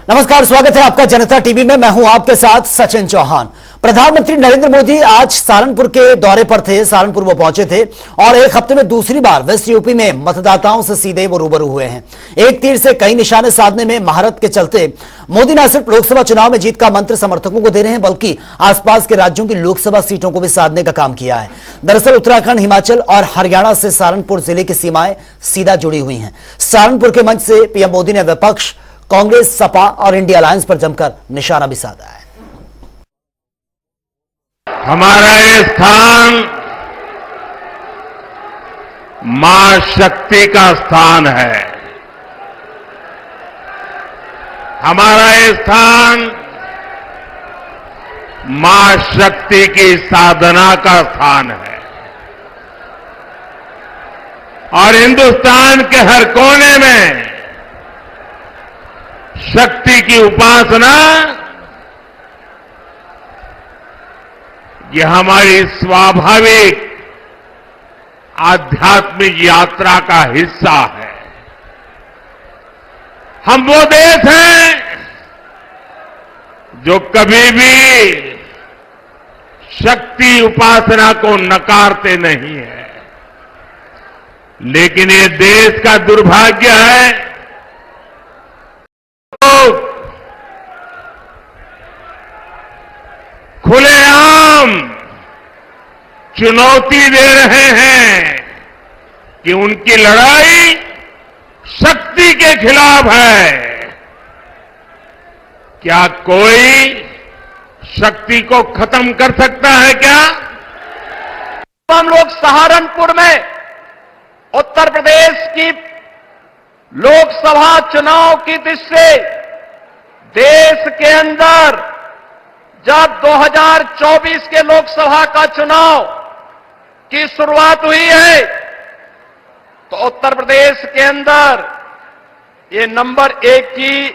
नमस्कार, स्वागत है आपका जनता टीवी में। मैं हूं आपके साथ सचिन चौहान। प्रधानमंत्री नरेंद्र मोदी आज सहारनपुर के दौरे पर थे। सहारनपुर वो पहुंचे थे और एक हफ्ते में दूसरी बार वेस्ट यूपी में मतदाताओं से सीधे वो रूबरू हुए हैं। एक तीर से कई निशाने साधने में महारत के चलते मोदी न सिर्फ लोकसभा चुनाव में जीत का मंत्र समर्थकों को दे रहे हैं, बल्कि आसपास के राज्यों की लोकसभा सीटों को भी साधने का काम किया है। दरअसल उत्तराखंड, हिमाचल और हरियाणा से सहारनपुर जिले की सीमाएं सीधा जुड़ी हुई हैं। सहारनपुर के मंच से पीएम मोदी ने विपक्ष, कांग्रेस, सपा और इंडिया अलायंस पर जमकर निशाना भी साधा है। हमारा ये स्थान मां शक्ति का स्थान है। हमारा ये स्थान मां शक्ति की साधना का स्थान है और हिंदुस्तान के हर कोने में शक्ति की उपासना ये हमारी स्वाभाविक आध्यात्मिक यात्रा का हिस्सा है। हम वो देश हैं जो कभी भी शक्ति उपासना को नकारते नहीं है, लेकिन ये देश का दुर्भाग्य है खुलेआम चुनौती दे रहे हैं कि उनकी लड़ाई शक्ति के खिलाफ है। क्या कोई शक्ति को खत्म कर सकता है क्या? हम लोग सहारनपुर में उत्तर प्रदेश की लोकसभा चुनाव की दृष्टि से देश के अंदर जब 2024 के लोकसभा का चुनाव की शुरुआत हुई है तो उत्तर प्रदेश के अंदर ये नंबर 1 की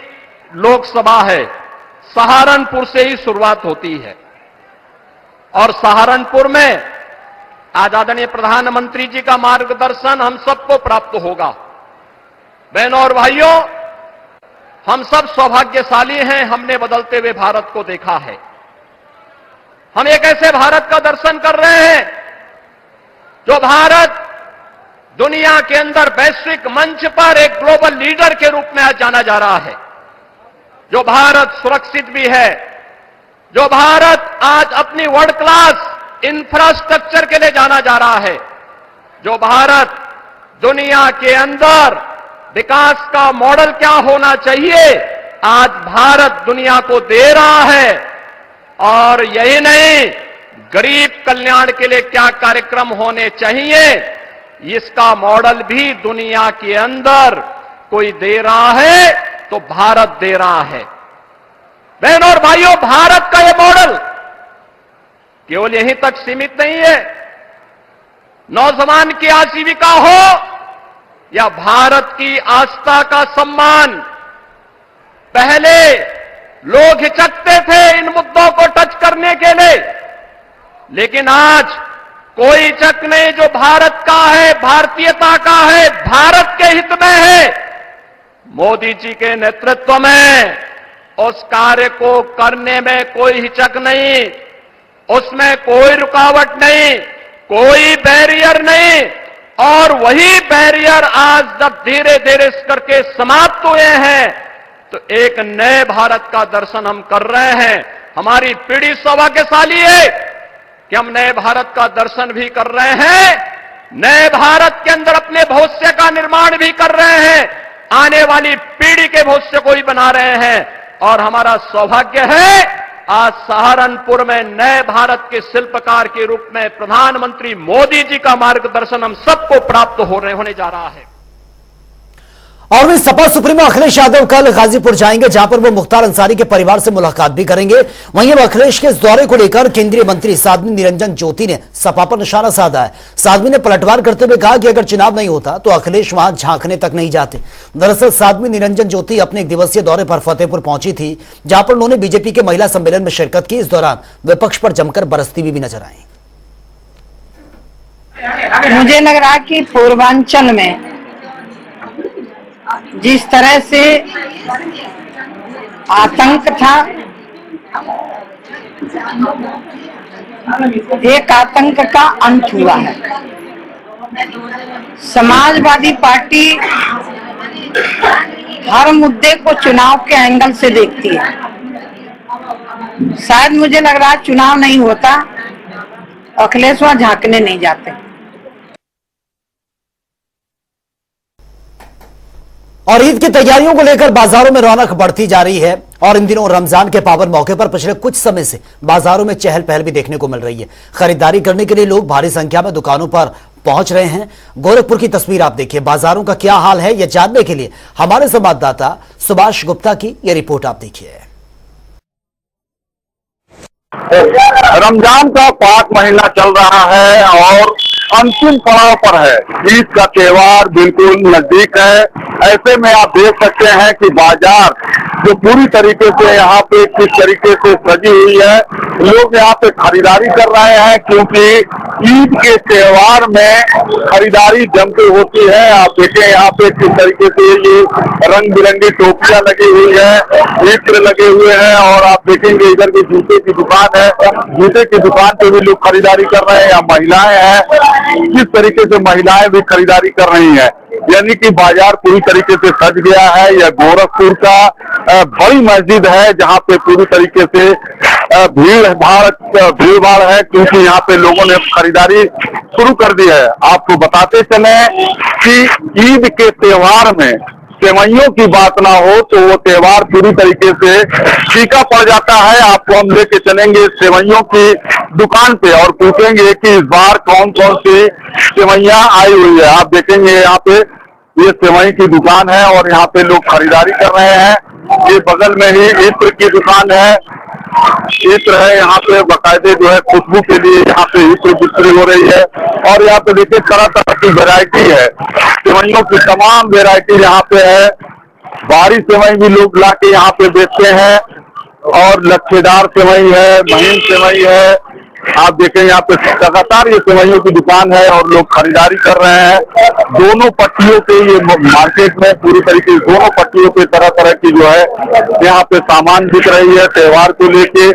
लोकसभा है। सहारनपुर से ही शुरुआत होती है और सहारनपुर में आज आदरणीय प्रधानमंत्री जी का मार्गदर्शन हम सबको प्राप्त होगा। बहनों और भाइयों, हम सब सौभाग्यशाली हैं, हमने बदलते हुए भारत को देखा है। हम एक ऐसे भारत का दर्शन कर रहे हैं जो भारत दुनिया के अंदर वैश्विक मंच पर एक ग्लोबल लीडर के रूप में आज जाना जा रहा है। जो भारत सुरक्षित भी है, जो भारत आज अपनी वर्ल्ड क्लास इंफ्रास्ट्रक्चर के लिए जाना जा रहा है, जो भारत दुनिया के अंदर विकास का मॉडल क्या होना चाहिए आज भारत दुनिया को दे रहा है। और यही नहीं, गरीब कल्याण के लिए क्या कार्यक्रम होने चाहिए इसका मॉडल भी दुनिया के अंदर कोई दे रहा है तो भारत दे रहा है। बहनों और भाइयों, भारत का यह मॉडल केवल यहीं तक सीमित नहीं है। नौजवान की आजीविका हो या भारत की आस्था का सम्मान, पहले लोग हिचकते थे इन मुद्दों को टच करने के लिए, लेकिन आज कोई हिचक नहीं। जो भारत का है, भारतीयता का है, भारत के हित में है, मोदी जी के नेतृत्व में उस कार्य को करने में कोई हिचक नहीं, उसमें कोई रुकावट नहीं, कोई बैरियर नहीं। और वही बैरियर आज जब धीरे धीरे करके समाप्त हुए हैं तो एक नए भारत का दर्शन हम कर रहे हैं। हमारी पीढ़ी सौभाग्यशाली है कि हम नए भारत का दर्शन भी कर रहे हैं, नए भारत के अंदर अपने भविष्य का निर्माण भी कर रहे हैं, आने वाली पीढ़ी के भविष्य को भी बना रहे हैं। और हमारा सौभाग्य है आज सहारनपुर में नए भारत के शिल्पकार के रूप में प्रधानमंत्री मोदी जी का मार्गदर्शन हम सबको प्राप्त होने जा रहा है। और वे सपा सुप्रीमो अखिलेश यादव कल गाजीपुर जाएंगे, जहां पर वो मुख्तार अंसारी के परिवार से मुलाकात भी करेंगे। वहीं अब अखिलेश के इस दौरे को लेकर केंद्रीय मंत्री साध्वी निरंजन ज्योति ने सपा पर निशाना साधा है। साध्वी ने पलटवार करते हुए कहा कि अगर चुनाव नहीं होता तो अखिलेश वहां झांकने तक नहीं जाते। दरअसल साध्वी निरंजन ज्योति अपने एक दिवसीय दौरे पर फतेहपुर पहुंची थी, जहां पर उन्होंने बीजेपी के महिला सम्मेलन में शिरकत की। इस दौरान विपक्ष पर जमकर बरसती भी नजर आई। मुझे लग रहा कि पूर्वांचल में जिस तरह से आतंक था। एक आतंक का अंत हुआ है। समाजवादी पार्टी हर मुद्दे को चुनाव के एंगल से देखती है। शायद मुझे लग रहा है चुनाव नहीं होता, अखिलेश वहां झांकने नहीं जाते। और ईद की तैयारियों को लेकर बाजारों में रौनक बढ़ती जा रही है और इन दिनों रमजान के पावन मौके पर पिछले कुछ समय से बाजारों में चहल पहल भी देखने को मिल रही है। खरीदारी करने के लिए लोग भारी संख्या में दुकानों पर पहुंच रहे हैं। गोरखपुर की तस्वीर आप देखिए, बाजारों का क्या हाल है यह जानने के लिए हमारे संवाददाता सुभाष गुप्ता की यह रिपोर्ट आप देखिए। रमजान का 5 महीना चल रहा है और अंतिम पड़ाव पर है। ईद का त्योहार बिल्कुल नजदीक है। ऐसे में आप देख सकते हैं कि बाजार जो पूरी तरीके से यहाँ पे किस तरीके से सजी हुई है। लोग यहाँ पे खरीदारी कर रहे हैं क्योंकि ईद के त्योहार में खरीदारी जम के होती है। आप देखें यहाँ पे किस तरीके से ये रंग बिरंगी टोपियां लगी हुई है, इत्र लगे हुए हैं और आप देखेंगे इधर की जूते की दुकान है। जूते की दुकान पे भी लोग खरीदारी कर रहे हैं या महिलाएं हैं। किस तरीके से महिलाएं भी खरीदारी कर रही हैं, यानी कि बाजार पूरी तरीके से सज गया है। यह गोरखपुर का बड़ी मस्जिद है जहां पे पूरी तरीके से भीड़ भाड़ है क्योंकि यहाँ पे लोगों ने खरीदारी शुरू कर दी है। आपको बताते चले कि ईद के त्योहार में सेवइयों की बात ना हो तो वो त्योहार पूरी तरीके से फीका पड़ जाता है। आपको हम लेके चलेंगे सेवइयों की दुकान पे और पूछेंगे कि इस बार कौन कौन सी सेवइयां आई हुई है। आप देखेंगे यहाँ पे ये सेवई की दुकान है और यहाँ पे लोग खरीदारी कर रहे हैं। ये बगल में ही इत्र की दुकान है। इत्र है यहाँ पे बाकायदे जो है खुशबू के लिए यहाँ पे इत्र बिक्री हो रही है और यहाँ पे देखिए तरह तरह की वैरायटी है। सेवइयों की तमाम वैरायटी यहाँ पे है। बाहरी सेवई भी लोग लाके यहाँ पे बेचते हैं और लच्छेदार सेवई है, महीन सेवई है। आप देखें यहाँ पे लगातार ये सेवइयों की दुकान है और लोग खरीदारी कर रहे हैं। दोनों पट्टियों पे ये मार्केट में पूरी तरीके से दोनों पट्टियों पे तरह तरह की जो है यहाँ पे सामान बिक रही है त्योहार को लेके।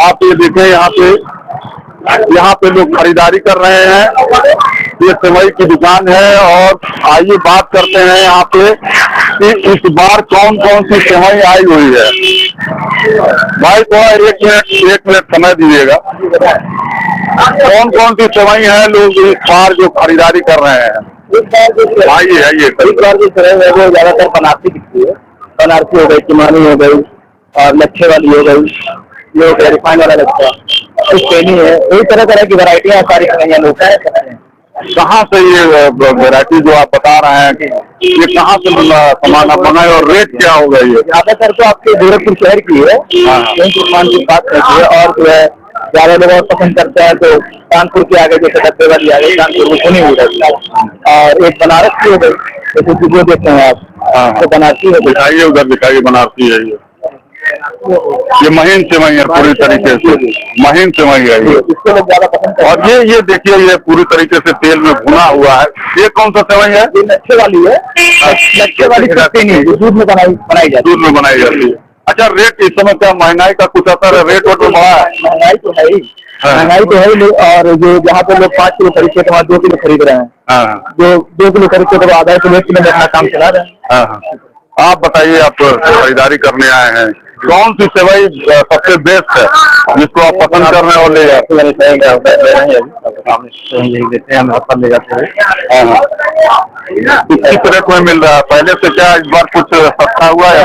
आप ये देखें यहाँ पे लोग खरीदारी कर रहे हैं। ये सेवई की दुकान है और आइए बात करते हैं यहाँ पे कि इस बार कौन कौन सी सेवई आई हुई है। भाई तो एक मिनट समय दीजिएगा। कौन कौन सी सेवई है लोग इस बार जो खरीदारी कर रहे हैं? आइए इस बार जो सेवई है वो ज्यादातर बनारसी दिखती है। बनारसी हो गई, चिमानी हो गई और लच्छे वाली हो गई, ये हो गया रिफाइंड वाला लच्छा, पेनी है। कई तरह तरह की वैरायटियां सारी सेवइयां लोग हैं। कहाँ से ये वैरायटी जो आप बता रहे हैं कि ये कहाँ से सामान आप बनाए और रेट क्या होगा? ये ज्यादातर तो आपके गोरखपुर शहर की है, सामान की बात करती है और जो है ज्यादा लोग और पसंद करते हैं तो कानपुर के आगे जैसे डब्बे वाली आ गई, कानपुर में सुनी हुई रहती है। और एक बनारस की हो गई जैसे कि वो देखते हैं आप, तो बनारसी हो गई। दिखाइए उधर दिखाइए, बनारसी है ये महीन सेवई है पूरी तरीके से, महीन सेवई है ये। इसको लोग ज्यादा पसंद करते हैं। और ये देखिए ये पूरी तरीके से तेल में भुना हुआ है। ये कौन सा सेवई है? ये लच्छे वाली है। लच्छे वाली सस्ती नहीं है, जो दूध में बनाई जाती है। दूध में बनाई जाती है। अच्छा, रेट इस समय क्या महंगाई का कुछ असर है? रेट बढ़ा है? महंगाई तो है ही, महंगाई तो है ही। और जो जहाँ पे लोग 5 किलो खरीदते हैं वहाँ 2 किलो खरीद रहे हैं। जो 2 किलो खरीदते तो आधा किलो 1 किलो में अपना काम चला रहे हैं। आप बताइए, आप खरीदारी करने आए हैं, कौन सी सेवई सबसे बेस्ट है जिसको आप पसंद कर रहे हैं और ले जाते हैं? ले जाते हैं। किस रेट में मिल रहा है? पहले से क्या इस बार कुछ सस्ता हुआ है?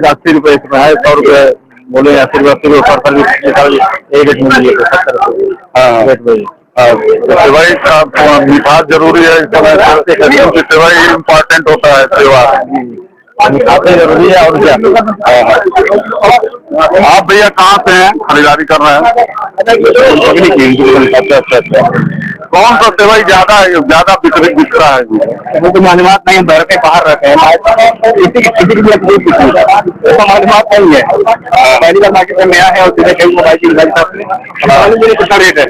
80 रुपए इसमें है, 100 रुपए बोले 80 रुपये पर एक रेट में मिलिए 70 सेवई का मिठास जरूरी है इस समय, सेवई इम्पोर्टेंट होता है त्योहार, काफी जरूरी है। और क्या आप भैया कहाँ से हैं? खरीदारी कर रहे हैं? कौन सा सेवई ज्यादा बिकता है जी? वो तो मालूमात नहीं, घर के बाहर रहते हैं, किसी की भी ऐसा मालूमात नहीं है। पहली बार मार्केट में नया है और सीधे कहीं मोबाइल की कितना रेट है,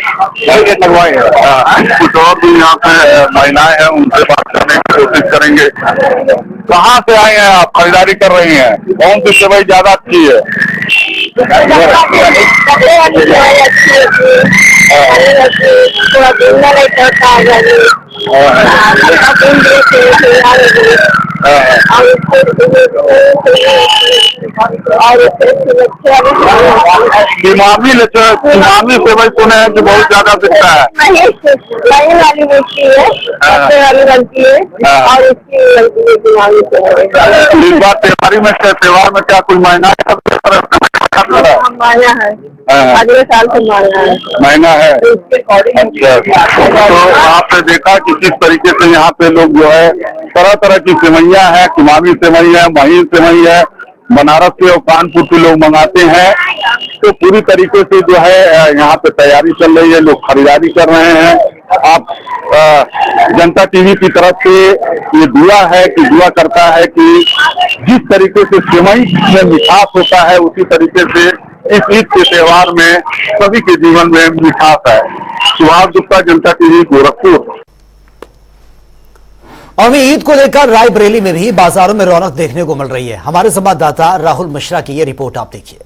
रेट लगवाए हैं। कुछ और भी यहाँ पे महिलाएं हैं, उनसे बात करने की कोशिश करेंगे। कहाँ से आए हैं आप, खरीदारी कर रही हैं? कौन सी सेवई ज्यादा अच्छी है? इमामी सेवई सुने हैं कि बहुत ज्यादा बिकता है। वाली मिलती है, वाली बनती है और इसकी इस बार त्योहार में क्या कोई महीना माया है, अगले साल से महंगा है? अच्छा, तो आपने देखा कि किस तरीके से यहाँ पे लोग जो है तरह तरह की सेवैयाँ हैं, कुमावी सेवई है, महीन सेवई है, बनारस के और कानपुर के लोग मंगाते हैं। तो पूरी तरीके से जो है यहाँ पे तैयारी चल रही है, लोग खरीदारी कर रहे हैं। आप जनता टीवी की तरफ से ये दुआ करता है कि जिस तरीके से सेवई में मिठास होता है, उसी तरीके से इस ईद के त्योहार में सभी के जीवन में मिठास है। सुभाष गुप्ता, जनता टीवी, गोरखपुर। और वहीं ईद को लेकर रायबरेली में भी बाजारों में रौनक देखने को मिल रही है। हमारे संवाददाता राहुल मिश्रा की ये रिपोर्ट आप देखिए।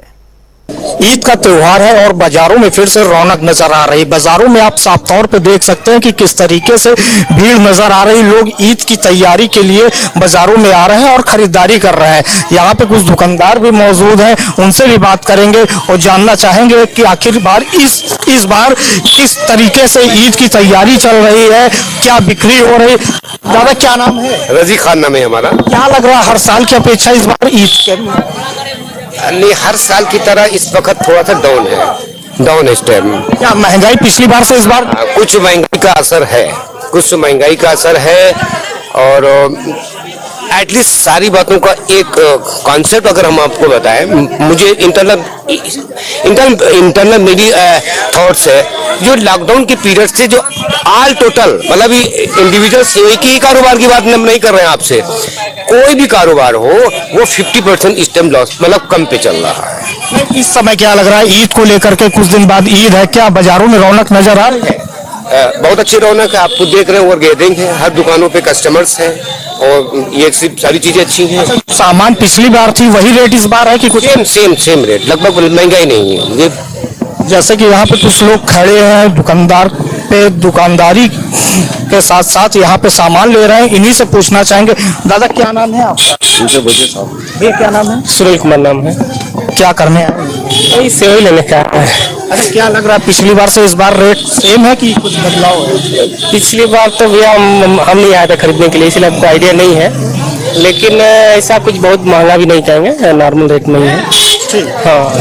ईद का त्योहार है और बाजारों में फिर से रौनक नजर आ रही। बाजारों में आप साफ तौर पे देख सकते हैं कि किस तरीके से भीड़ नजर आ रही। लोग ईद की तैयारी के लिए बाजारों में आ रहे हैं और खरीदारी कर रहे हैं। यहाँ पे कुछ दुकानदार भी मौजूद हैं, उनसे भी बात करेंगे और जानना चाहेंगे कि आखिर इस बार किस तरीके से ईद की तैयारी चल रही है, क्या बिक्री हो रही। दादा क्या नाम है? रजी खान नाम है हमारा। क्या लग रहा है हर साल की अपेक्षा इस बार ईद के? नहीं, हर साल की तरह इस वक्त थोड़ा सा डाउन है इस टाइम। क्या महंगाई पिछली बार से इस बार? कुछ महंगाई का असर है और एटलीस्ट सारी बातों का एक कॉन्सेप्ट अगर हम आपको बताएं, मुझे इंटरनल मेरी थॉट्स है। जो लॉकडाउन के पीरियड से जो ऑल टोटल मतलब इंडिविजुअल एक ही कारोबार की बात नहीं कर रहे हैं आपसे, कोई भी कारोबार हो वो 50% इस टाइम लॉस मतलब कम पे चल रहा है। इस समय क्या लग रहा है ईद को लेकर के? कुछ दिन बाद ईद है, क्या बाजारों में रौनक नजर आ रही है? बहुत अच्छी रौनक है, आपको देख रहे हैं, ओवर गैदरिंग है, हर दुकानों पे कस्टमर्स हैं और ये सारी चीजें अच्छी हैं। सामान पिछली बार थी वही रेट इस बार है कि कुछ? सेम रेट, लगभग महंगाई नहीं है ये। जैसे कि यहाँ पे कुछ लोग खड़े हैं दुकानदारी के साथ साथ यहाँ पे सामान ले रहे हैं, इन्हीं से पूछना चाहेंगे। दादा क्या नाम है आपका? भैया क्या नाम है? सुरेश कुमार नाम है। क्या करने आए? वही सेवई लेने का है। अच्छा, क्या लग रहा है पिछली बार से इस बार रेट सेम है कि कुछ बदलाव है? पिछली बार तो भैया हम नहीं आए थे खरीदने के लिए, इसलिए हमको आइडिया नहीं है, लेकिन ऐसा कुछ बहुत महंगा भी नहीं कहेंगे, नॉर्मल रेट में ही है। हाँ,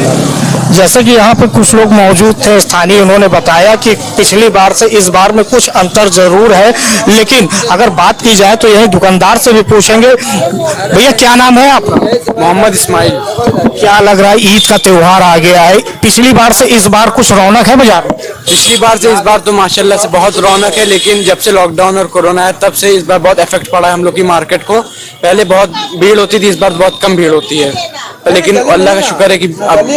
जैसे कि यहाँ पे कुछ लोग मौजूद थे स्थानीय, उन्होंने बताया कि पिछली बार से इस बार में कुछ अंतर जरूर है, लेकिन अगर बात की जाए तो यही दुकानदार से भी पूछेंगे। भैया क्या नाम है आपका? मोहम्मद इस्माइल। क्या लग रहा है ईद का त्योहार आ गया है, पिछली बार से इस बार कुछ रौनक है बाजार? पिछली बार से इस बार तो माशाल्लाह से बहुत रौनक है, लेकिन जब से लॉकडाउन और कोरोना है तब से इस बार बहुत इफेक्ट पड़ा है हम लोग की मार्केट को। पहले बहुत भीड़ होती थी, इस बार बहुत कम भीड़ होती है, लेकिन अल्लाह का शुक्र है कि अब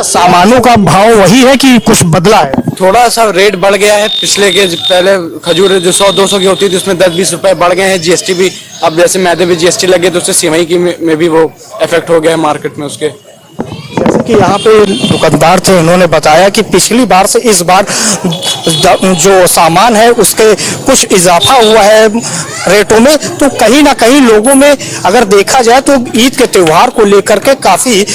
सामानों का भाव वही है कि कुछ बदला है? थोड़ा सा रेट बढ़ गया है। पिछले के पहले खजूर जो 100-200 की होती थी उसमें 10-20 रुपए बढ़ गए हैं। जीएसटी भी अब जैसे मैदे में जीएसटी लगे तो उससे सेवई की में भी वो इफेक्ट हो गया है मार्केट में उसके। जैसे कि यहाँ पे दुकानदार थे, उन्होंने बताया कि पिछली बार से इस बार जो सामान है उसके कुछ इजाफा हुआ है रेटों में, तो कहीं ना कहीं लोगों में अगर देखा जाए तो ईद के त्योहार को लेकर के काफी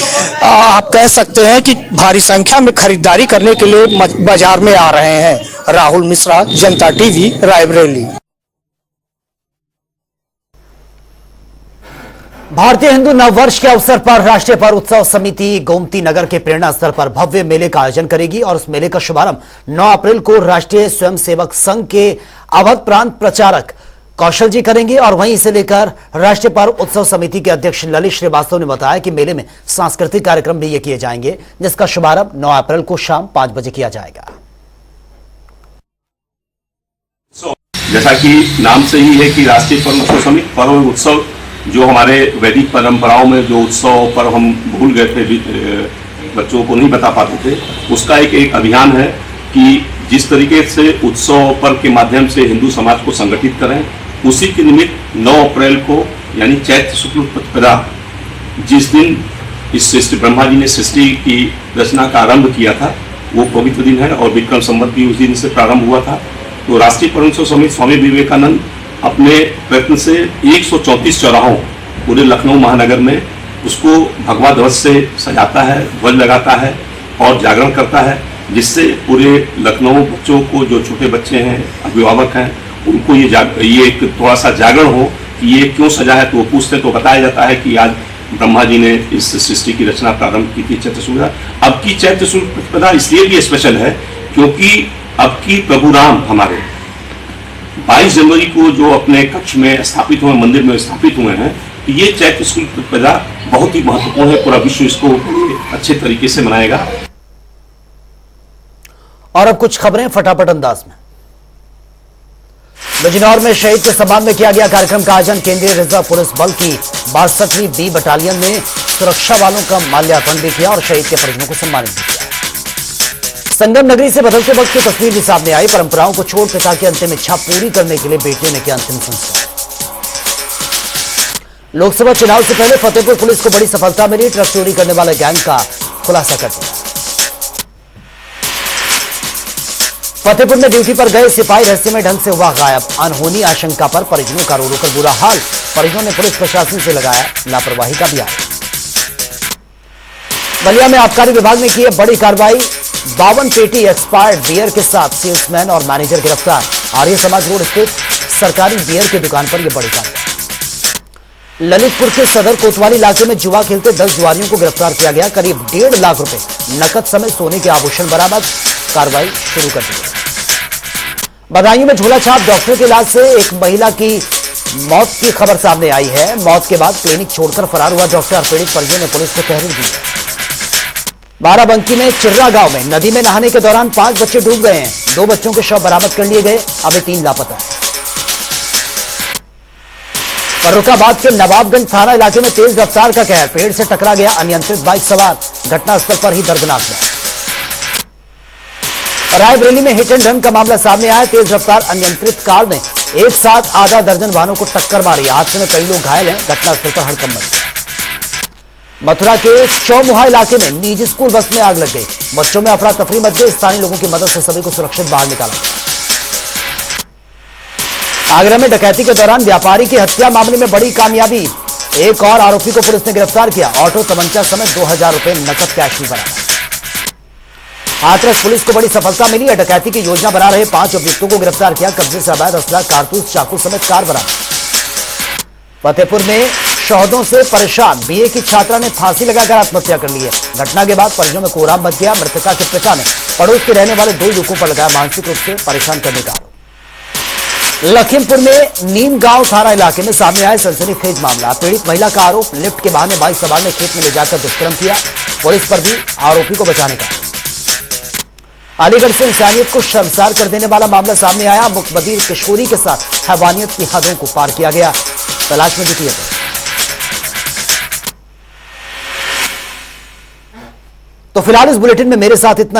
आप कह सकते हैं कि भारी संख्या में खरीदारी करने के लिए बाजार में आ रहे हैं। राहुल मिश्रा, जनता टीवी, रायबरेली। भारतीय हिंदू नववर्ष के अवसर पर राष्ट्रीय पर्व उत्सव समिति गोमती नगर के प्रेरणा स्थल पर भव्य मेले का आयोजन करेगी और उस मेले का शुभारंभ 9 अप्रैल को राष्ट्रीय स्वयंसेवक संघ के अवध प्रांत प्रचारक कौशल जी करेंगे। और वहीं इसे लेकर राष्ट्रीय पर्व उत्सव समिति के अध्यक्ष ललित श्रीवास्तव ने बताया कि मेले में सांस्कृतिक कार्यक्रम भी ये किए जाएंगे, जिसका शुभारंभ 9 अप्रैल को शाम 5 बजे किया जाएगा। जैसा कि नाम से ही है कि राष्ट्रीय पर्व समिति पर्व उत्सव, जो हमारे वैदिक परंपराओं में जो उत्सव पर्व हम भूल गए थे, बच्चों को नहीं बता पाते थे, उसका एक अभियान है कि जिस तरीके से उत्सव पर्व के माध्यम से हिंदू समाज को संगठित करें, उसी के निमित्त 9 अप्रैल को यानी चैत्र शुक्ल प्रतिपदा, जिस दिन इस श्री ब्रह्मा जी ने सृष्टि की रचना का आरंभ किया था, वो पवित्र दिन है और विक्रम संवत भी उस दिन से प्रारंभ हुआ था। तो राष्ट्रीय पर्व समिति स्वामी विवेकानंद अपने प्रयत्न से 134 चौराहों पूरे लखनऊ महानगर में उसको भगवा ध्वज से सजाता है, ध्वज लगाता है और जागरण करता है, जिससे पूरे लखनऊ बच्चों को, जो छोटे बच्चे हैं, अभिभावक हैं, उनको ये एक थोड़ा सा जागरण हो कि ये क्यों सजा है। तो वो पूछते तो बताया जाता है कि आज ब्रह्मा जी ने इस सृष्टि की रचना प्रारंभ की थी चैत्र शुक्ल। अब की चैत्र शुक्ल प्रतिपदा इसलिए भी स्पेशल है क्योंकि अब की प्रभु राम हमारे 22 जनवरी को जो अपने कक्ष में स्थापित हुए, मंदिर में स्थापित हुए हैं, ये चैत्र शुक्ल प्रतिपदा बहुत ही महत्वपूर्ण है। पूरा विश्व इसको अच्छे तरीके से मनाएगा। और अब कुछ खबरें फटाफट अंदाज में। बिजनौर में शहीद के सम्मान में किया गया कार्यक्रम का आयोजन। केंद्रीय रिजर्व पुलिस बल की 62वीं बी बटालियन ने सुरक्षा वालों का माल्यार्पण भी किया और शहीद के परिजनों को सम्मानित भी किया। संगम नगरी से बदलते वक्त की तस्वीर भी सामने आई। परंपराओं को छोड़ पिता की अंतिम इच्छा पूरी करने के लिए बेटियों ने किया अंतिम संस्कार। लोकसभा चुनाव से पहले फतेहपुर पुलिस को बड़ी सफलता मिली। ट्रक चोरी करने वाले गैंग का खुलासा कर दिया। फतेहपुर में ड्यूटी पर गए सिपाही रहस्यमय ढंग से हुआ गायब। अनहोनी आशंका पर परिजनों का रो रो कर बुरा हाल। परिजनों ने पुलिस प्रशासन से लगाया लापरवाही का भी आरोप। बलिया में आबकारी विभाग ने की है बड़ी कार्रवाई। 52 पेटी एक्सपायर्ड बियर के साथ सेल्समैन और मैनेजर गिरफ्तार। आर्य समाज रोड स्थित सरकारी बियर की दुकान पर यह बड़ी कार्रवाई। ललितपुर के सदर कोतवाली इलाके में जुआ खेलते 10 जुआरियों को गिरफ्तार किया गया। करीब 1.5 लाख रुपए नकद समेत सोने के आभूषण बरामद। कार्रवाई शुरू कर दी गई। बदायूं में झोला छाप डॉक्टर के इलाज से एक महिला की मौत की खबर सामने आई है। मौत के बाद क्लिनिक छोड़कर फरार हुआ डॉक्टर। पीड़ित परिजनों ने पुलिस को तहरीर दी। बाराबंकी में चिर्रा गांव में नदी में नहाने के दौरान 5 बच्चे डूब गए हैं। 2 बच्चों के शव बरामद कर लिए गए। अभी 3 लापता है। फर्रुखाबाद के नवाबगंज थाना इलाके में तेज रफ्तार का कहर। पेड़ से टकरा गया अनियंत्रित बाइक सवार। घटनास्थल पर ही दर्दनाक मौत। रायबरेली में हिट एंड रन का मामला सामने आया। तेज रफ्तार अनियंत्रित कार ने एक साथ आधा दर्जन वाहनों को टक्कर मारी। हादसे में कई लोग घायल हैं। घटनास्थल पर हड़कंप मच गया। मथुरा के चौमुहा इलाके में निजी स्कूल बस में आग लग गई। बच्चों में अफरा तफरी मच गई। स्थानीय लोगों की मदद से सभी को सुरक्षित बाहर निकाला। आगरा में डकैती के दौरान व्यापारी की हत्या मामले में बड़ी कामयाबी। एक और आरोपी को पुलिस ने गिरफ्तार किया। ऑटो, तमंचा समेत 2000 रुपए नकद कैश भी बरामद। हाथरस पुलिस को बड़ी सफलता मिली है। डकैती की योजना बना रहे 5 अभियुक्तों को गिरफ्तार किया। कब्जे से अवैध असला, कारतूस, चाकू समेत कार बरामद। फतेहपुर में शौहदों से परेशान बीए की छात्रा ने फांसी लगाकर आत्महत्या कर ली है। घटना के बाद परिजनों में कोहराम मच गया। मृतका के पिता ने पड़ोस के रहने वाले 2 युवकों पर लगाया मानसिक रूप से परेशान करने का आरोप। लखीमपुर में नीम गांव थाना इलाके में सामने आया सनसनीखेज मामला। पीड़ित महिला का आरोप, लिफ्ट के बहाने बाइक सवार ने खेत में ले जाकर दुष्कर्म किया। पुलिस पर भी आरोपी को बचाने का। अलीगढ़ से इंसानियत को शर्मसार कर देने वाला मामला सामने आया। मुखबदीर किशोरी के साथ हैवानियत की हदों को पार किया गया। तलाश में जुटी है। तो फिलहाल इस बुलेटिन में मेरे साथ इतना ही।